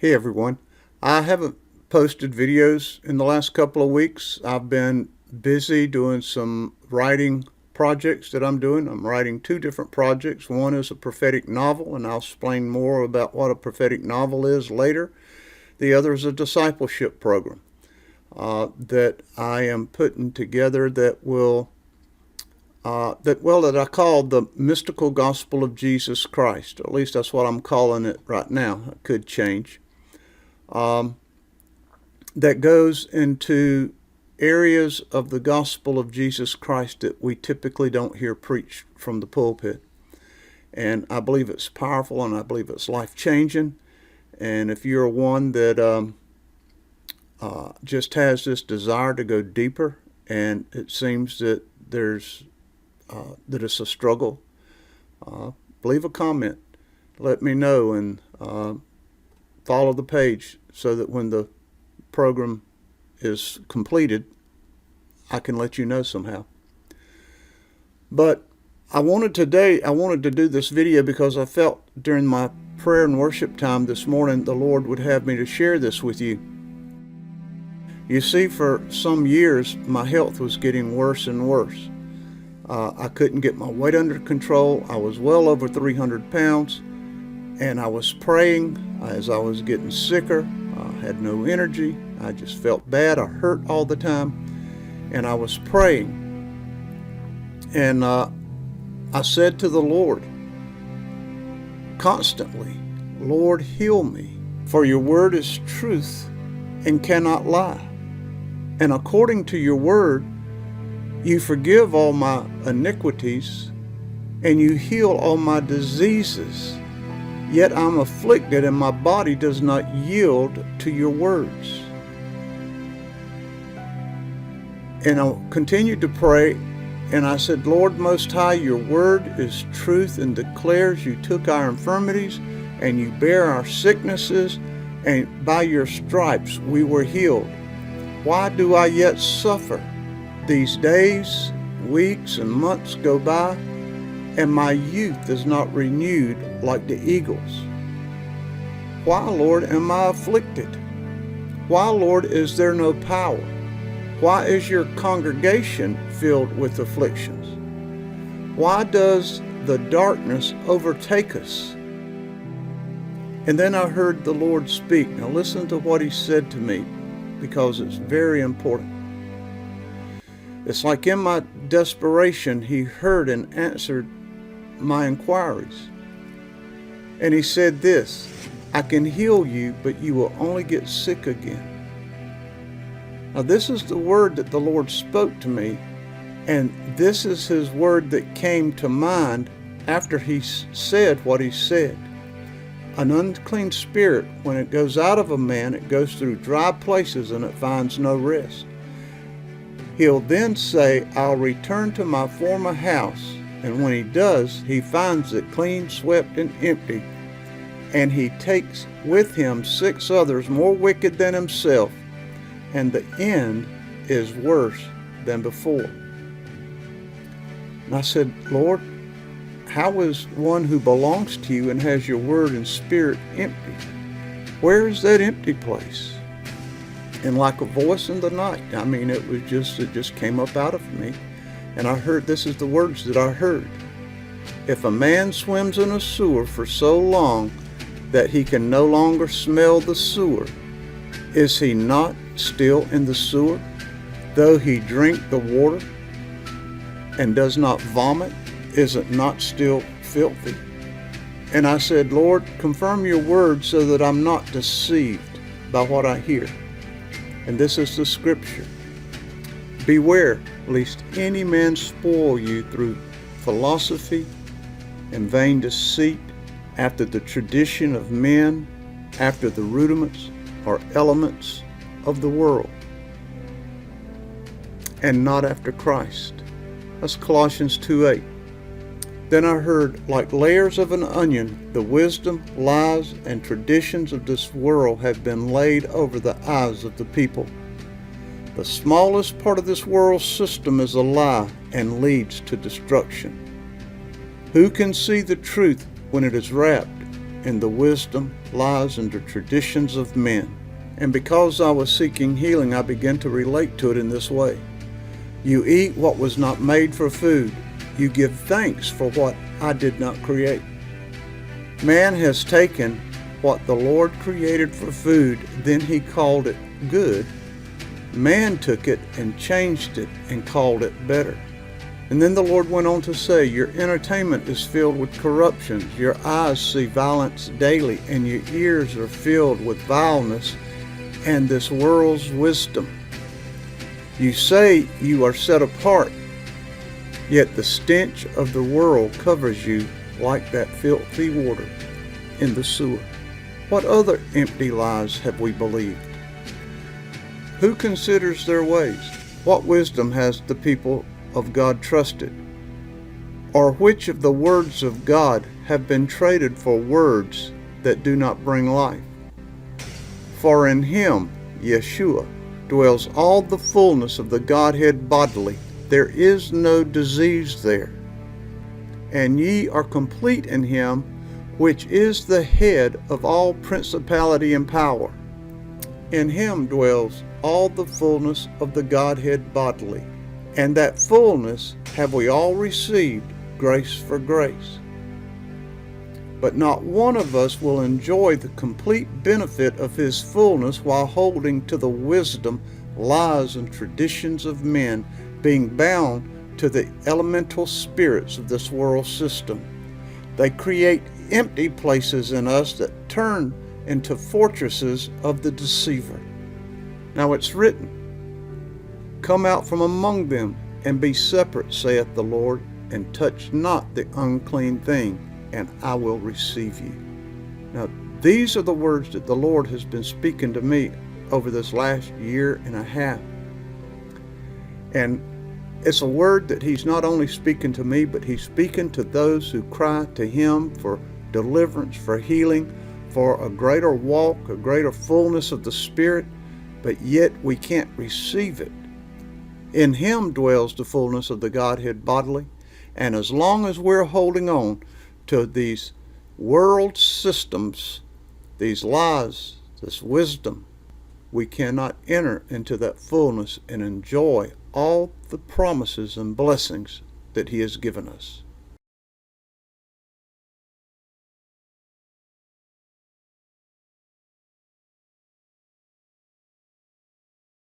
Hey everyone. I haven't posted videos in the last couple of weeks. I've been busy doing some writing projects that I'm doing. I'm writing two different projects. One is a prophetic novel, and I'll explain more about what a prophetic novel is later. The other is a discipleship program that I am putting together that I call the Mystical Gospel of Jesus Christ. At least that's what I'm calling it right now. It could change. That goes into areas of the gospel of Jesus Christ that we typically don't hear preached from the pulpit. And I believe it's powerful, and I believe it's life-changing. And if you're one that just has this desire to go deeper, and it seems that that it's a struggle, leave a comment. Let me know, and follow the page so that when the program is completed, I can let you know somehow. But I wanted to do this video because I felt during my prayer and worship time this morning the Lord would have me to share this with you. You see, for some years my health was getting worse and worse. I couldn't get my weight under control. I was well over 300 pounds, and I was praying as I was getting sicker. I had no energy. I just felt bad. I hurt all the time, and I was praying. And I said to the Lord constantly, "Lord, heal me, for your word is truth and cannot lie. And according to your word, you forgive all my iniquities, and you heal all my diseases. Yet I'm afflicted, and my body does not yield to your words." And I continued to pray, and I said, "Lord Most High, your word is truth and declares you took our infirmities and you bear our sicknesses, and by your stripes we were healed. Why do I yet suffer? These days, weeks, and months go by, and my youth is not renewed like the eagles. Why, Lord, am I afflicted? Why, Lord, is there no power? Why is your congregation filled with afflictions? Why does the darkness overtake us?" And then I heard the Lord speak. Now listen to what he said to me, because it's very important. It's like in my desperation, he heard and answered my inquiries. And he said this, "I can heal you, but you will only get sick again." Now this is the word that the Lord spoke to me, and this is his word that came to mind after he said what he said. An unclean spirit, when it goes out of a man, it goes through dry places and it finds no rest. He'll then say, "I'll return to my former house." And when he does, he finds it clean, swept, and empty. And he takes with him 6 others more wicked than himself. And the end is worse than before. And I said, "Lord, how is one who belongs to you and has your word and spirit empty? Where is that empty place?" And like a voice in the night, it just came up out of me. And I heard, this is the words that I heard. "If a man swims in a sewer for so long that he can no longer smell the sewer, is he not still in the sewer, though he drink the water and does not vomit? Is it not still filthy?" And I said, "Lord, confirm your word so that I'm not deceived by what I hear." And this is the scripture. "Beware lest any man spoil you through philosophy and vain deceit, after the tradition of men, after the rudiments or elements of the world, and not after Christ." That's Colossians 2:8. Then I heard, like layers of an onion, the wisdom, lies, and traditions of this world have been laid over the eyes of the people. The smallest part of this world's system is a lie and leads to destruction. Who can see the truth when it is wrapped? in the wisdom, lies, and the traditions of men. And because I was seeking healing, I began to relate to it in this way. You eat what was not made for food. You give thanks for what I did not create. Man has taken what the Lord created for food, then he called it good. Man took it and changed it and called it better. And then the Lord went on to say, your entertainment is filled with corruption. Your eyes see violence daily, and your ears are filled with vileness and this world's wisdom. You say you are set apart, yet the stench of the world covers you like that filthy water in the sewer. What other empty lies have we believed? Who considers their ways? What wisdom has the people of God trusted? Or which of the words of God have been traded for words that do not bring life? For in him, Yeshua, dwells all the fullness of the Godhead bodily. There is no disease there. And ye are complete in him, which is the head of all principality and power. In him dwells all the fullness of the Godhead bodily. And that fullness have we all received, grace for grace. But not one of us will enjoy the complete benefit of his fullness while holding to the wisdom, lies, and traditions of men, being bound to the elemental spirits of this world system. They create empty places in us that turn into fortresses of the deceiver. Now it's written, come out from among them and be separate, saith the Lord, and touch not the unclean thing, and I will receive you. Now, these are the words that the Lord has been speaking to me over this last year and a half. And it's a word that he's not only speaking to me, but he's speaking to those who cry to him for deliverance, for healing, for a greater walk, a greater fullness of the Spirit, but yet we can't receive it. In him dwells the fullness of the Godhead bodily, and as long as we're holding on to these world systems, these lies, this wisdom, we cannot enter into that fullness and enjoy all the promises and blessings that he has given us.